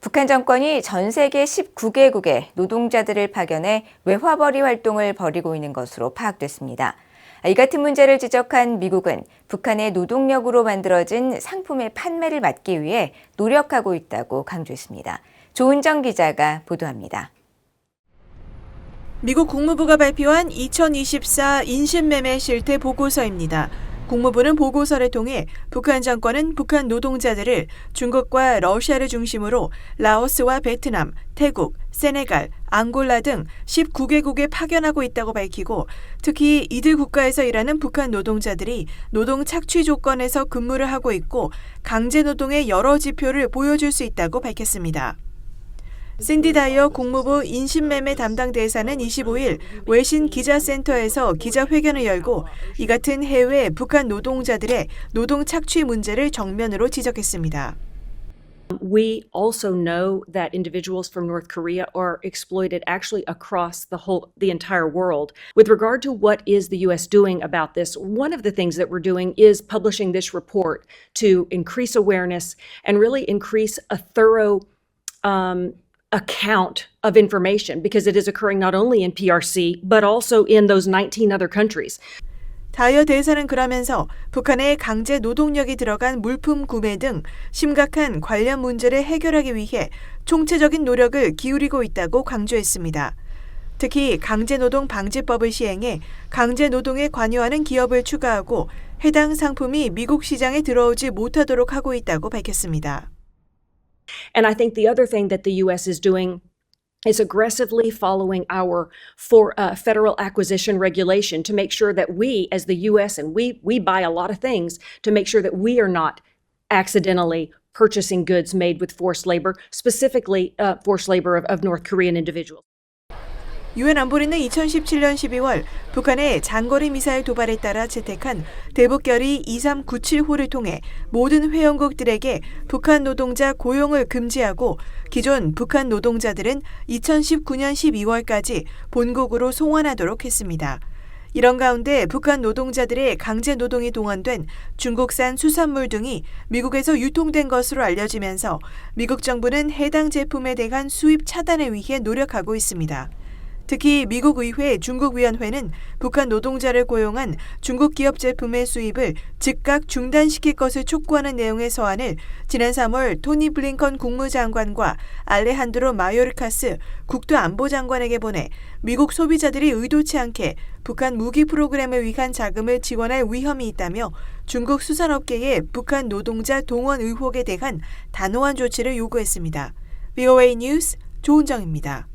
북한 정권이 전 세계 19개국에 노동자들을 파견해 외화벌이 활동을 벌이고 있는 것으로 파악됐습니다. 이 같은 문제를 지적한 미국은 북한의 노동력으로 만들어진 상품의 판매를 막기 위해 노력하고 있다고 강조했습니다. 조은정 기자가 보도합니다. 미국 국무부가 발표한 2024 인신매매 실태 보고서입니다. 국무부는 보고서를 통해 북한 정권은 북한 노동자들을 중국과 러시아를 중심으로 라오스와 베트남, 태국, 세네갈, 앙골라 등 19개국에 파견하고 있다고 밝히고 특히 이들 국가에서 일하는 북한 노동자들이 노동 착취 조건에서 근무를 하고 있고 강제 노동의 여러 지표를 보여줄 수 있다고 밝혔습니다. 샌디 다이어 국무부 인신매매 담당 대사는 25일 외신 기자센터에서 기자회견을 열고 이 같은 해외 북한 노동자들의 노동 착취 문제를 정면으로 지적했습니다. We also know that individuals from North Korea are exploited actually across the entire world. With regard to what is the U.S. doing about this, one of the things that we're doing is publishing this report to increase awareness and really increase a thorough account of information because it is occurring not only in PRC but also in those 19 other countries. 다이어 대사는 그러면서 북한의 강제 노동력이 들어간 물품 구매 등 심각한 관련 문제를 해결하기 위해 총체적인 노력을 기울이고 있다고 강조했습니다. 특히 강제노동 방지법을 시행해 강제노동에 관여하는 기업을 추가하고 해당 상품이 미국 시장에 들어오지 못하도록 하고 있다고 밝혔습니다. And I think the other thing that the U.S. is doing is aggressively following our federal acquisition regulation to make sure that we, as the U.S., and we buy a lot of things, to make sure that we are not accidentally purchasing goods made with forced labor, specifically forced labor of North Korean individuals. 유엔 안보리는 2017년 12월 북한의 장거리 미사일 도발에 따라 채택한 대북결의 2397호를 통해 모든 회원국들에게 북한 노동자 고용을 금지하고 기존 북한 노동자들은 2019년 12월까지 본국으로 송환하도록 했습니다. 이런 가운데 북한 노동자들의 강제 노동이 동원된 중국산 수산물 등이 미국에서 유통된 것으로 알려지면서 미국 정부는 해당 제품에 대한 수입 차단을 위해 노력하고 있습니다. 특히 미국 의회 중국위원회는 북한 노동자를 고용한 중국 기업 제품의 수입을 즉각 중단시킬 것을 촉구하는 내용의 서한을 지난 3월 토니 블링컨 국무장관과 알레한드로 마요르카스 국토안보장관에게 보내 미국 소비자들이 의도치 않게 북한 무기 프로그램을 위한 자금을 지원할 위험이 있다며 중국 수산업계의 북한 노동자 동원 의혹에 대한 단호한 조치를 요구했습니다. VOA 뉴스 조은정입니다.